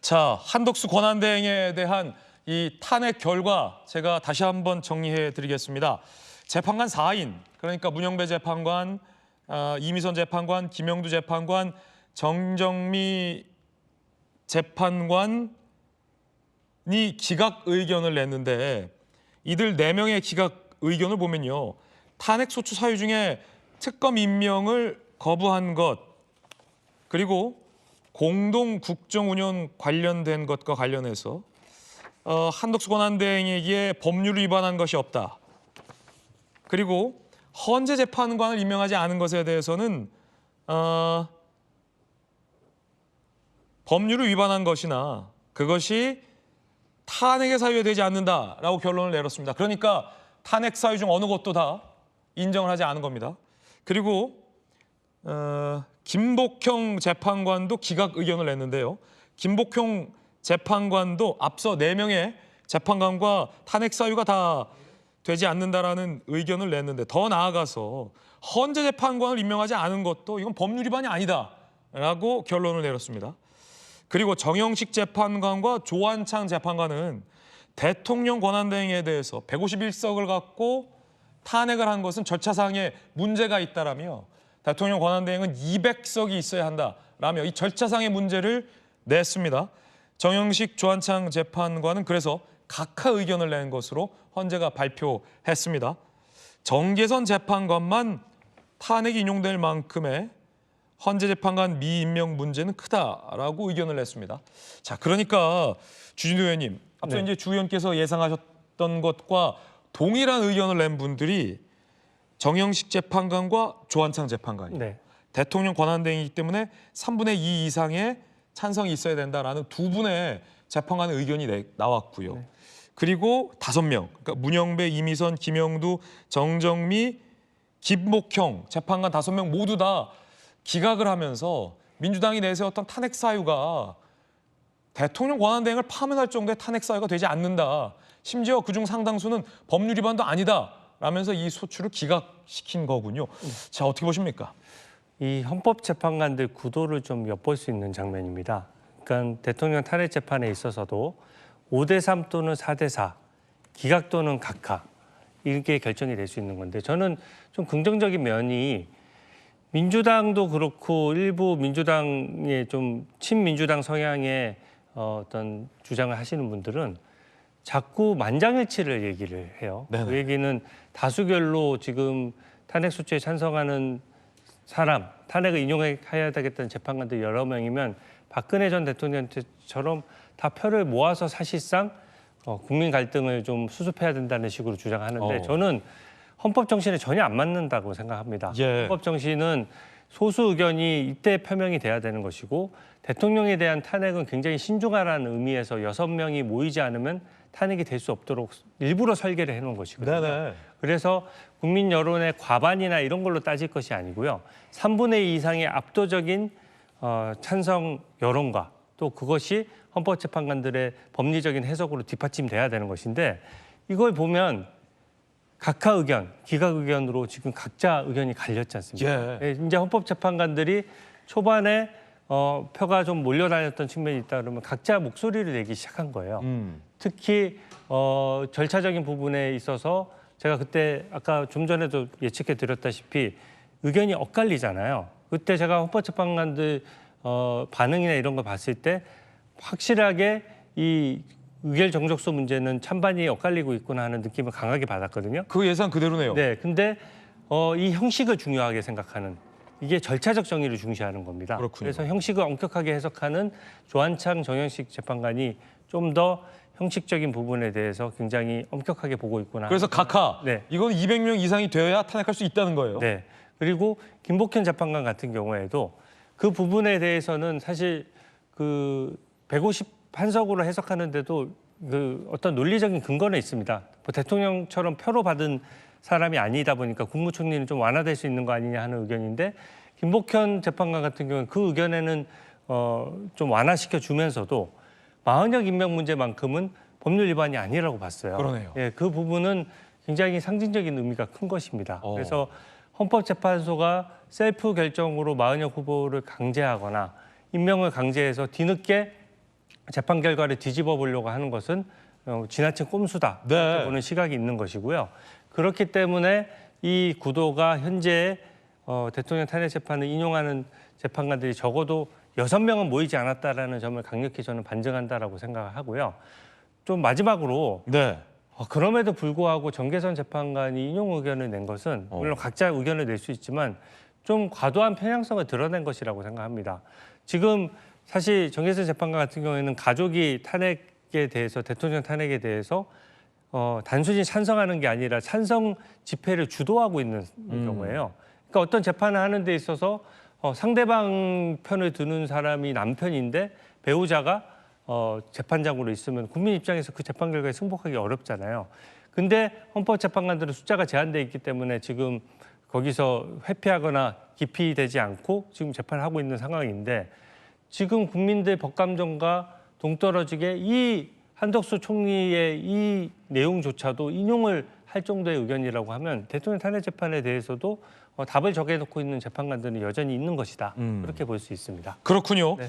자, 한덕수 권한대행에 대한 이 탄핵 결과 제가 다시 한번 정리해 드리겠습니다. 재판관 4인, 그러니까 문영배 재판관, 이미선 재판관, 김영두 재판관, 정정미 재판관이 기각 의견을 냈는데 이들 4명의 기각 의견을 보면요. 탄핵 소추 사유 중에 특검 임명을 거부한 것, 그리고 공동 국정 운영 관련된 것과 관련해서 한덕수 권한대행에게 법률을 위반한 것이 없다. 그리고 헌재 재판관을 임명하지 않은 것에 대해서는 법률을 위반한 것이나 그것이 탄핵의 사유가 되지 않는다라고 결론을 내렸습니다. 그러니까 탄핵 사유 중 어느 것도 다 인정을 하지 않은 겁니다. 그리고 김복형 재판관도 기각 의견을 냈는데요. 김복형 재판관도 앞서 4명의 재판관과 탄핵 사유가 다 되지 않는다라는 의견을 냈는데 더 나아가서 헌재 재판관을 임명하지 않은 것도 이건 법률 위반이 아니다라고 결론을 내렸습니다. 그리고 정영식 재판관과 조한창 재판관은 대통령 권한대행에 대해서 151석을 갖고 탄핵을 한 것은 절차상에 문제가 있다라며 대통령 권한대행은 200석이 있어야 한다라며 이 절차상의 문제를 냈습니다. 정영식, 조한창 재판관은 그래서 각하 의견을 낸 것으로 헌재가 발표했습니다. 정계선 재판관만 탄핵이 인용될 만큼의 헌재 재판관 미임명 문제는 크다라고 의견을 냈습니다. 자, 그러니까 주진우 의원님, 앞서 이제 주 의원께서 예상하셨던 것과 동일한 의견을 낸 분들이 정영식 재판관과 조한창 재판관이에요. 대통령 권한대행이기 때문에 3분의 2 이상의 찬성이 있어야 된다라는 두 분의 재판관의 의견이 나왔고요. 그리고 5명, 그러니까 문영배, 이미선, 김영두, 정정미, 김복형 재판관 5명 모두 다 기각을 하면서 민주당이 내세웠던 탄핵 사유가 대통령 권한대행을 파면할 정도의 탄핵 사유가 되지 않는다. 심지어 그중 상당수는 법률 위반도 아니다. 라면서 이 소추를 기각시킨 거군요. 자, 어떻게 보십니까? 이 헌법재판관들 구도를 좀 엿볼 수 있는 장면입니다. 그러니까 대통령 탄핵 재판에 있어서도 5대3 또는 4대4, 기각 또는 각하 이렇게 결정이 될 수 있는 건데 저는 좀 긍정적인 면이 민주당도 그렇고 일부 민주당의 좀 친민주당 성향의 어떤 주장을 하시는 분들은 자꾸 만장일치를 얘기를 해요. 네네. 그 얘기는 다수결로 지금 탄핵 소추에 찬성하는 사람, 탄핵을 인용해야 되겠다는 재판관들 여러 명이면 박근혜 전 대통령처럼 다 표를 모아서 사실상 국민 갈등을 좀 수습해야 된다는 식으로 주장하는데 저는 헌법 정신에 전혀 안 맞는다고 생각합니다. 헌법 정신은 소수 의견이 이때 표명이 돼야 되는 것이고 대통령에 대한 탄핵은 굉장히 신중하라는 의미에서 6명이 모이지 않으면 탄핵이 될 수 없도록 일부러 설계를 해놓은 것이거든요. 그래서 국민 여론의 과반이나 이런 걸로 따질 것이 아니고요. 3분의 2 이상의 압도적인 찬성 여론과 또 그것이 헌법재판관들의 법리적인 해석으로 뒷받침돼야 되는 것인데 이걸 보면 각하 의견, 기각 의견으로 지금 각자 의견이 갈렸지 않습니까? 이제 헌법재판관들이 초반에 표가 좀 몰려다녔던 측면이 있다 그러면 각자 목소리를 내기 시작한 거예요. 특히 절차적인 부분에 있어서 제가 그때 아까 좀 전에도 예측해 드렸다시피 의견이 엇갈리잖아요. 그때 제가 헌법재판관들 반응이나 이런 걸 봤을 때 확실하게 이 의결 정족수 문제는 찬반이 엇갈리고 있구나 하는 느낌을 강하게 받았거든요. 그 예상 그대로네요. 네, 근데 이 형식을 중요하게 생각하는 이게 절차적 정의를 중시하는 겁니다. 그렇군요. 그래서 형식을 엄격하게 해석하는 조한창, 정영식 재판관이 좀 더 형식적인 부분에 대해서 굉장히 엄격하게 보고 있구나. 그래서 각하, 이건 200명 이상이 되어야 탄핵할 수 있다는 거예요. 네, 그리고 김복현 재판관 같은 경우에도 그 부분에 대해서는 사실 그 151석으로 해석하는데도 그 어떤 논리적인 근거는 있습니다. 뭐 대통령처럼 표로 받은 사람이 아니다 보니까 국무총리는 좀 완화될 수 있는 거 아니냐 하는 의견인데 김복현 재판관 같은 경우는 그 의견에는 좀 완화시켜 주면서도 마흔역 임명 문제만큼은 법률 위반이 아니라고 봤어요. 그러네요. 예, 그 부분은 굉장히 상징적인 의미가 큰 것입니다. 그래서 헌법재판소가 셀프 결정으로 마흔역 후보를 강제하거나 임명을 강제해서 뒤늦게 재판 결과를 뒤집어 보려고 하는 것은 지나친 꼼수다 네. 이렇게 보는 시각이 있는 것이고요. 그렇기 때문에 이 구도가 현재 대통령 탄핵 재판을 인용하는 재판관들이 적어도 6명은 모이지 않았다라는 점을 강력히 저는 반증한다라고 생각하고요. 좀 마지막으로 네. 그럼에도 불구하고 정계선 재판관이 인용 의견을 낸 것은 물론 각자 의견을 낼 수 있지만 좀 과도한 편향성을 드러낸 것이라고 생각합니다. 지금 사실 정계선 재판관 같은 경우에는 가족이 탄핵에 대해서 대통령 탄핵에 대해서 단순히 찬성하는 게 아니라 찬성 집회를 주도하고 있는 경우예요. 그러니까 어떤 재판을 하는 데 있어서 상대방 편을 드는 사람이 남편인데 배우자가 재판장으로 있으면 국민 입장에서 그 재판 결과에 승복하기 어렵잖아요. 근데 헌법재판관들은 숫자가 제한돼 있기 때문에 지금 거기서 회피하거나 기피되지 않고 지금 재판을 하고 있는 상황인데 지금 국민들 법감정과 동떨어지게 이 한덕수 총리의 이 내용조차도 인용을 할 정도의 의견이라고 하면 대통령 탄핵 재판에 대해서도 답을 정해놓고 있는 재판관들은 여전히 있는 것이다. 그렇게 볼 수 있습니다. 그렇군요. 네.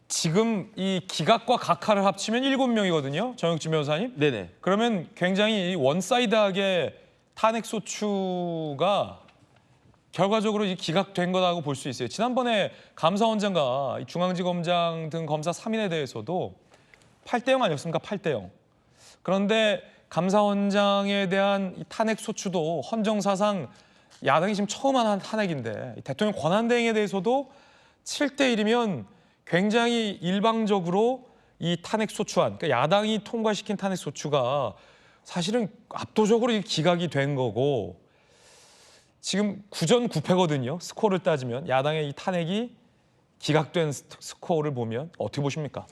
지금 이 기각과 각하를 합치면 7명이거든요. 정혁진 변호사님. 네네. 그러면 굉장히 원사이드하게 탄핵 소추가 결과적으로 기각된 거라고 볼 수 있어요. 지난번에 감사원장과 중앙지검장 등 검사 3인에 대해서도 8대0 아니었습니까? 8대0. 그런데 감사원장에 대한 이 탄핵 소추도 헌정사상 야당이 지금 처음 하는 탄핵인데 대통령 권한대행에 대해서도 7대1이면 굉장히 일방적으로 이 탄핵 소추안, 그러니까 야당이 통과시킨 탄핵 소추가 사실은 압도적으로 기각이 된 거고 지금 9전 9패거든요. 스코어를 따지면 야당의 이 탄핵이 기각된 스코어를 보면 어떻게 보십니까?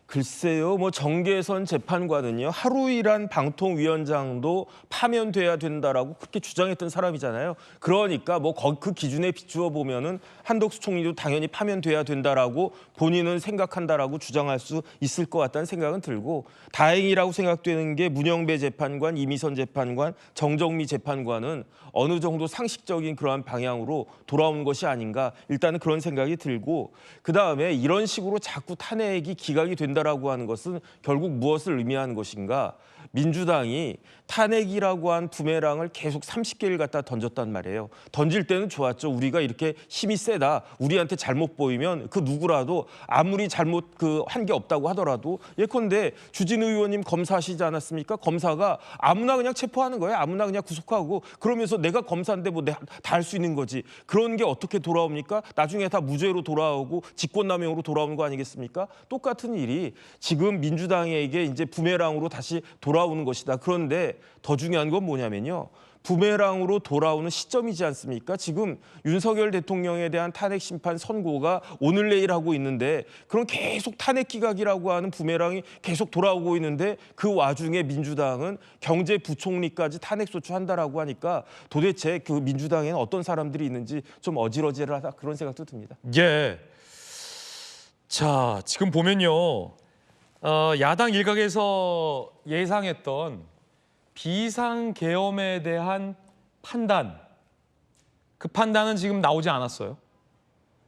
글쎄요, 뭐 정계선 재판관은요 하루 일한 방통위원장도 파면돼야 된다라고 그렇게 주장했던 사람이잖아요. 그러니까 뭐 그 기준에 비추어 보면은 한덕수 총리도 당연히 파면돼야 된다라고 본인은 생각한다라고 주장할 수 있을 것 같다는 생각은 들고 다행이라고 생각되는 게 문영배 재판관, 이미선 재판관, 정정미 재판관은 어느 정도 상식적인 그러한 방향으로 돌아온 것이 아닌가 일단은 그런 생각이 들고 그다음에 이런 식으로 자꾸 탄핵이 기각이 된다라고 하는 것은 결국 무엇을 의미하는 것인가? 민주당이 탄핵이라고 한 부메랑을 계속 30개를 갖다 던졌단 말이에요. 던질 때는 좋았죠. 우리가 이렇게 힘이 세다. 우리한테 잘못 보이면 그 누구라도 아무리 잘못 한 게 없다고 하더라도 예컨대 주진우 의원님 검사하시지 않았습니까? 검사가 아무나 그냥 체포하는 거예요. 아무나 그냥 구속하고 그러면서 내가 검사인데 뭐 다 할 수 있는 거지. 그런 게 어떻게 돌아옵니까? 나중에 다 무죄로 돌아오고 직권남용으로 돌아오는 거 아니겠습니까? 똑같은 일이 지금 민주당에게 이제 부메랑으로 다시 돌아오는 것이다. 그런데 더 중요한 건 뭐냐면요. 부메랑으로 돌아오는 시점이지 않습니까? 지금 윤석열 대통령에 대한 탄핵 심판 선고가 오늘 내일 하고 있는데 그럼 계속 탄핵 기각이라고 하는 부메랑이 계속 돌아오고 있는데 그 와중에 민주당은 경제부총리까지 탄핵 소추한다라고 하니까 도대체 그 민주당에는 어떤 사람들이 있는지 좀 어지러지하다 그런 생각도 듭니다. 예. 자, 지금 보면요. 야당 일각에서 예상했던 비상계엄에 대한 판단, 그 판단은 지금 나오지 않았어요.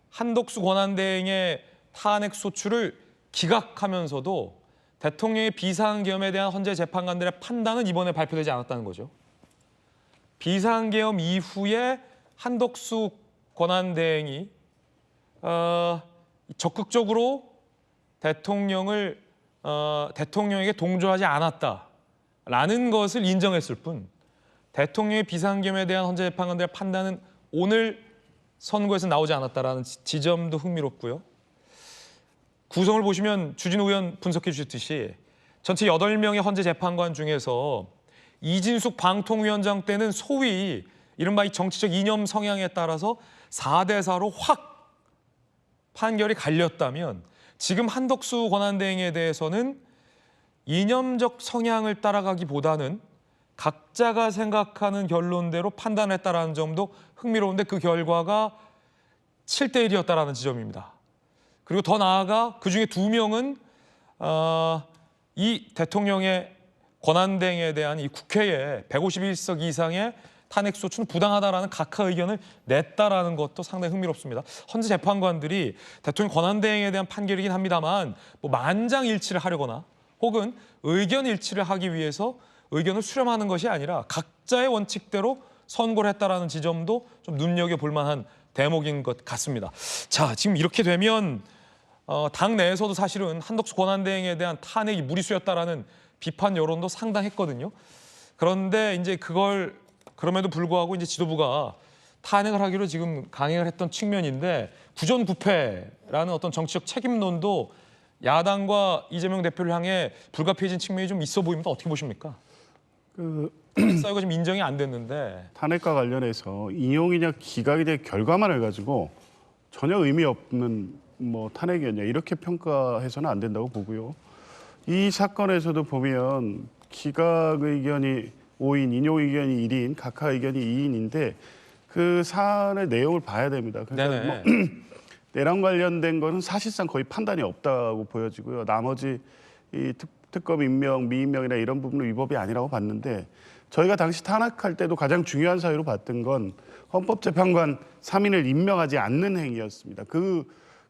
한덕수 권한대행의 탄핵 소추를 기각하면서도 대통령의 비상계엄에 대한 헌재 재판관들의 판단은 이번에 발표되지 않았다는 거죠. 비상계엄 이후에 한덕수 권한대행이 적극적으로 대통령에게 동조하지 않았다라는 것을 인정했을 뿐 대통령의 비상계엄에 대한 헌재 재판관들의 판단은 오늘 선고에서 나오지 않았다라는 지점도 흥미롭고요. 구성을 보시면 주진우 의원 분석해 주셨듯이 전체 8명의 헌재 재판관 중에서 이진숙 방통위원장 때는 소위 이른바 이 정치적 이념 성향에 따라서 4대4로 확 판결이 갈렸다면 지금 한덕수 권한대행에 대해서는 이념적 성향을 따라가기보다는 각자가 생각하는 결론대로 판단했다라는 점도 흥미로운데 그 결과가 7대1이었다라는 지점입니다. 그리고 더 나아가 그중에 2명은 이 대통령의 권한대행에 대한 이 국회에 151석 이상의 탄핵 소추는 부당하다라는 각하 의견을 냈다라는 것도 상당히 흥미롭습니다. 헌재 재판관들이 대통령 권한대행에 대한 판결이긴 합니다만 뭐 만장일치를 하려거나 혹은 의견 일치를 하기 위해서 의견을 수렴하는 것이 아니라 각자의 원칙대로 선고를 했다라는 지점도 좀 눈여겨볼 만한 대목인 것 같습니다. 자, 지금 이렇게 되면 당 내에서도 사실은 한덕수 권한대행에 대한 탄핵이 무리수였다라는 비판 여론도 상당했거든요. 그런데 이제 그걸 그럼에도 불구하고 이제 지도부가 탄핵을 하기로 지금 강행을 했던 측면인데 구전부패라는 어떤 정치적 책임론도 야당과 이재명 대표를 향해 불가피해진 측면이 좀 있어 보입니다. 어떻게 보십니까? 사유가 지금 인정이 안 됐는데 탄핵과 관련해서 인용이냐 기각이냐 결과만을 가지고 전혀 의미 없는 뭐 탄핵이었냐 이렇게 평가해서는 안 된다고 보고요. 이 사건에서도 보면 기각 의견이 5인, 인용 의견이 1인, 각하 의견이 2인인데 그 사안의 내용을 봐야 됩니다. 그러니까 뭐 내랑 관련된 거는 사실상 거의 판단이 없다고 보여지고요. 나머지 이 특검 임명, 미임명이나 이런 부분은 위법이 아니라고 봤는데 저희가 당시 탄핵할 때도 가장 중요한 사유로 봤던 건 헌법재판관 3인을 임명하지 않는 행위였습니다.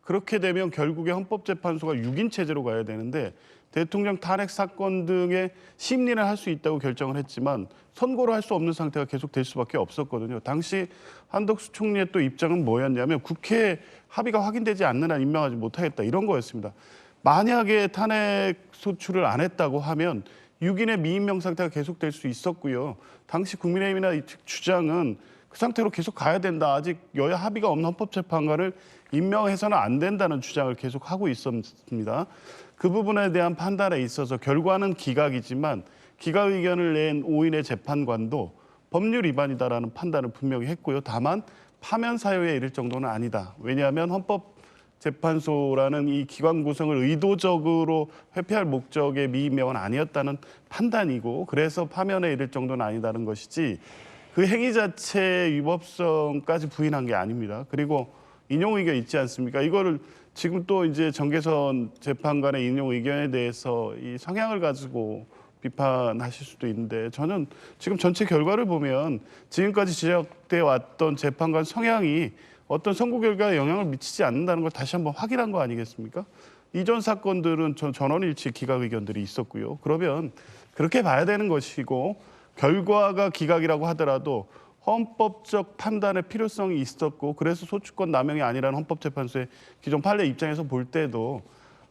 그렇게 되면 결국에 헌법재판소가 6인 체제로 가야 되는데 대통령 탄핵 사건 등의 심리를 할 수 있다고 결정을 했지만 선고를 할 수 없는 상태가 계속 될 수밖에 없었거든요. 당시 한덕수 총리의 또 입장은 뭐였냐면 국회 합의가 확인되지 않는 한 임명하지 못하겠다 이런 거였습니다. 만약에 탄핵 소추를 안 했다고 하면 6인의 미임명 상태가 계속될 수 있었고요. 당시 국민의힘이나 이 주장은 그 상태로 계속 가야 된다. 아직 여야 합의가 없는 헌법재판관을 임명해서는 안 된다는 주장을 계속 하고 있었습니다. 그 부분에 대한 판단에 있어서 결과는 기각이지만 기각 의견을 낸 5인의 재판관도 법률 위반이다라는 판단을 분명히 했고요. 다만 파면 사유에 이를 정도는 아니다. 왜냐하면 헌법재판소라는 이 기관 구성을 의도적으로 회피할 목적의 미임명은 아니었다는 판단이고 그래서 파면에 이를 정도는 아니다는 것이지 그 행위 자체의 위법성까지 부인한 게 아닙니다. 그리고 인용 의견 있지 않습니까? 이거를 지금 또 이제 정계선 재판관의 인용 의견에 대해서 이 성향을 가지고 비판하실 수도 있는데 저는 지금 전체 결과를 보면 지금까지 지적돼 왔던 재판관 성향이 어떤 선고 결과에 영향을 미치지 않는다는 걸 다시 한번 확인한 거 아니겠습니까? 이전 사건들은 전원일치 기각 의견들이 있었고요. 그러면 그렇게 봐야 되는 것이고 결과가 기각이라고 하더라도 헌법적 판단의 필요성이 있었고 그래서 소추권 남용이 아니라는 헌법재판소의 기존 판례 입장에서 볼 때도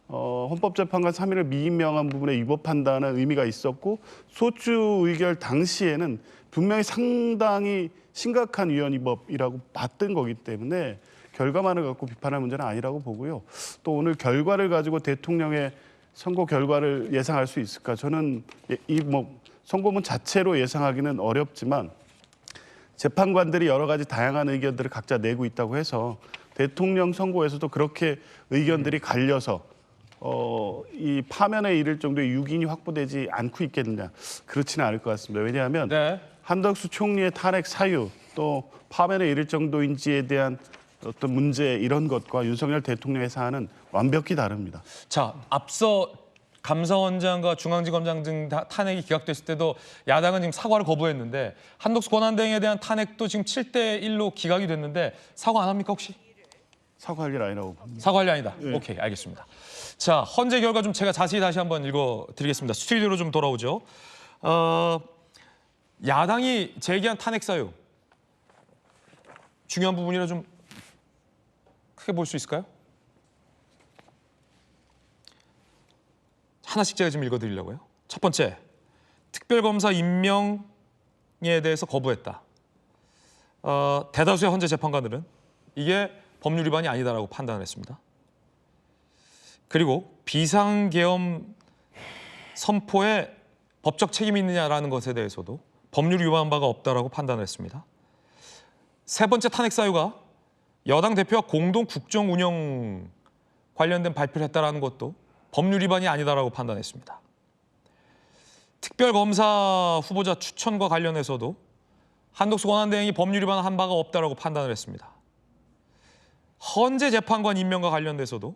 헌법재판관 3인을 미임명한 부분에 위법 판단은 의미가 있었고 소추 의결 당시에는 분명히 상당히 심각한 위헌 위법이라고 봤던 거기 때문에 결과만을 갖고 비판할 문제는 아니라고 보고요. 또 오늘 결과를 가지고 대통령의 선고 결과를 예상할 수 있을까? 저는 선고문 자체로 예상하기는 어렵지만 재판관들이 여러 가지 다양한 의견들을 각자 내고 있다고 해서 대통령 선고에서도 그렇게 의견들이 갈려서 이 파면에 이를 정도의 6인이 확보되지 않고 있겠느냐. 그렇지는 않을 것 같습니다. 왜냐하면 한덕수 총리의 탄핵 사유 또 파면에 이를 정도인지에 대한 어떤 문제 이런 것과 윤석열 대통령의 사안은 완벽히 다릅니다. 자, 앞서 감사원장과 중앙지검장 등 탄핵이 기각됐을 때도 야당은 지금 사과를 거부했는데 한덕수 권한대행에 대한 탄핵도 지금 7대1로 기각이 됐는데 사과 안 합니까 혹시? 사과할 일 아니라고 봅니다. 사과할 일 아니다. 오케이, 알겠습니다. 자, 헌재 결과 좀 제가 자세히 다시 한번 읽어드리겠습니다. 스튜디오로 좀 돌아오죠. 야당이 제기한 탄핵 사유 중요한 부분이라 좀 크게 볼 수 있을까요? 하나씩 제가 좀 읽어드리려고요. 첫 번째, 특별검사 임명에 대해서 거부했다. 대다수의 헌재 재판관들은 이게 법률 위반이 아니다라고 판단을 했습니다. 그리고 비상계엄 선포에 법적 책임이 있느냐라는 것에 대해서도 법률 위반 바가 없다라고 판단을 했습니다. 세 번째 탄핵 사유가 여당 대표와 공동 국정 운영 관련된 발표를 했다라는 것도 법률 위반이 아니다라고 판단했습니다. 특별검사 후보자 추천과 관련해서도 한덕수 권한대행이 법률 위반을 한 바가 없다라고 판단을 했습니다. 헌재 재판관 임명과 관련돼서도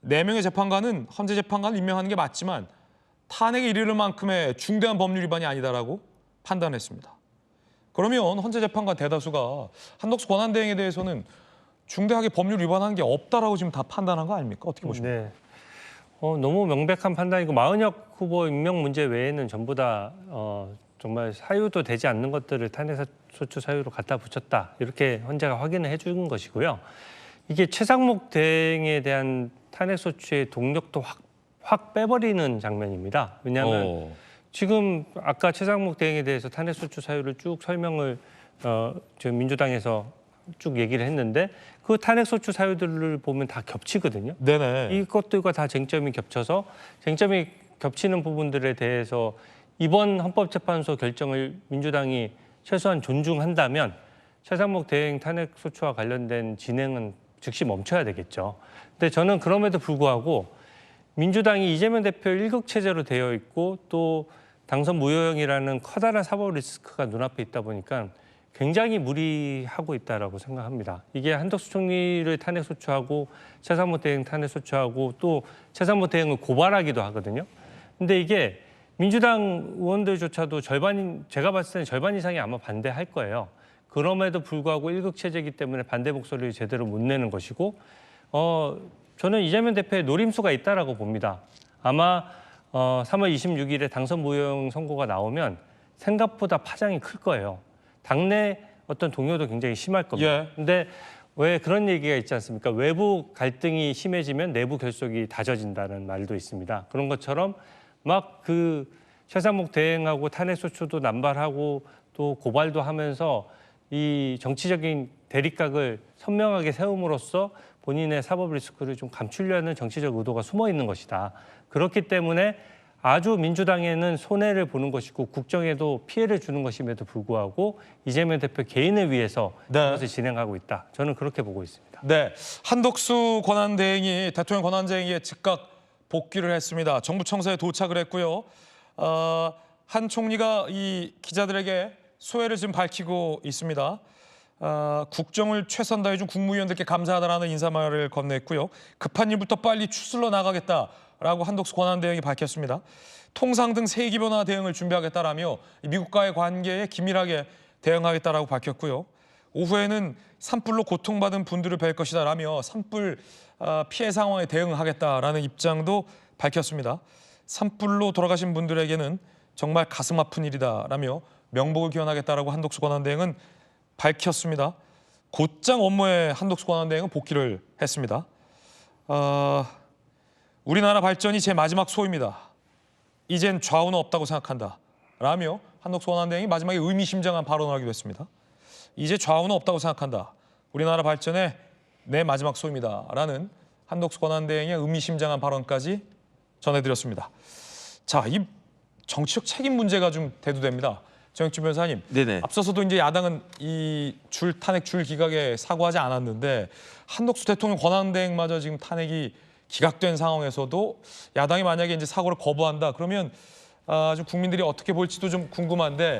4명의 재판관은 헌재 재판관을 임명하는 게 맞지만 탄핵에 이르를 만큼의 중대한 법률 위반이 아니다라고 판단했습니다. 그러면 헌재 재판관 대다수가 한덕수 권한대행에 대해서는 중대하게 법률 위반한 게 없다라고 지금 다 판단한 거 아닙니까? 어떻게 보십니까? 네. 너무 명백한 판단이고 마은혁 후보 임명 문제 외에는 전부 다 정말 사유도 되지 않는 것들을 탄핵소추 사유로 갖다 붙였다. 이렇게 헌재가 확인을 해준 것이고요. 이게 최상목 대행에 대한 탄핵소추의 동력도 확 빼버리는 장면입니다. 왜냐하면 지금 아까 최상목 대행에 대해서 탄핵소추 사유를 쭉 설명을 지금 민주당에서 쭉 얘기를 했는데 그 탄핵소추 사유들을 보면 다 겹치거든요. 네네. 이것들과 다 쟁점이 겹쳐서 쟁점이 겹치는 부분들에 대해서 이번 헌법재판소 결정을 민주당이 최소한 존중한다면 최상목 대행 탄핵소추와 관련된 진행은 즉시 멈춰야 되겠죠. 근데 저는 그럼에도 불구하고 민주당이 이재명 대표 일극 체제로 되어 있고 또 당선 무효형이라는 커다란 사법 리스크가 눈앞에 있다 보니까 굉장히 무리하고 있다라고 생각합니다. 이게 한덕수 총리를 탄핵소추하고 최상목 대행 탄핵소추하고 또 최상목 대행을 고발하기도 하거든요. 근데 이게 민주당 의원들조차도 제가 봤을 때는 절반 이상이 아마 반대할 거예요. 그럼에도 불구하고 일극 체제이기 때문에 반대 목소리를 제대로 못 내는 것이고 저는 이재명 대표의 노림수가 있다라고 봅니다. 아마 3월 26일에 당선 무효형 선고가 나오면 생각보다 파장이 클 거예요. 당내 어떤 동요도 굉장히 심할 겁니다. 근데 왜 그런 얘기가 있지 않습니까? 외부 갈등이 심해지면 내부 결속이 다져진다는 말도 있습니다. 그런 것처럼 막 그 최상목 대행하고 탄핵소추도 남발하고 또 고발도 하면서 이 정치적인 대립각을 선명하게 세움으로써 본인의 사법 리스크를 좀 감추려는 정치적 의도가 숨어 있는 것이다. 그렇기 때문에 아주 민주당에는 손해를 보는 것이고 국정에도 피해를 주는 것임에도 불구하고 이재명 대표 개인을 위해서 그것을 진행하고 있다. 저는 그렇게 보고 있습니다. 네, 한덕수 권한대행이 대통령 권한대행에 즉각 복귀를 했습니다. 정부 청사에 도착을 했고요. 한 총리가 이 기자들에게 소회를 지금 밝히고 있습니다. 국정을 최선 다해준 국무위원들께 감사하다라는 인사말을 건넸고요. 급한 일부터 빨리 추슬러 나가겠다라고 한덕수 권한대행이 밝혔습니다. 통상 등 세기 변화 대응을 준비하겠다라며 미국과의 관계에 긴밀하게 대응하겠다라고 밝혔고요. 오후에는 산불로 고통받은 분들을 뵐 것이다라며 산불 피해 상황에 대응하겠다라는 입장도 밝혔습니다. 산불로 돌아가신 분들에게는 정말 가슴 아픈 일이다라며 명복을 기원하겠다라고 한덕수 권한대행은 밝혔습니다. 곧장 업무에 한덕수 권한대행은 복귀를 했습니다. 우리나라 발전이 제 마지막 소입니다. 이젠 좌우는 없다고 생각한다. 라며 한덕수 권한대행이 마지막에 의미심장한 발언을 하기도 했습니다. 이제 좌우는 없다고 생각한다. 우리나라 발전에 내 마지막 소입니다. 라는 한덕수 권한대행의 의미심장한 발언까지 전해드렸습니다. 자, 이 정치적 책임 문제가 좀 대두됩니다. 정혁주 변호사님, 네네. 앞서서도 이제 야당은 이 탄핵 줄 기각에 사과하지 않았는데 한덕수 대통령 권한대행마저 지금 탄핵이 기각된 상황에서도 야당이 만약에 이제 사과를 거부한다 그러면 좀 국민들이 어떻게 볼지도 좀 궁금한데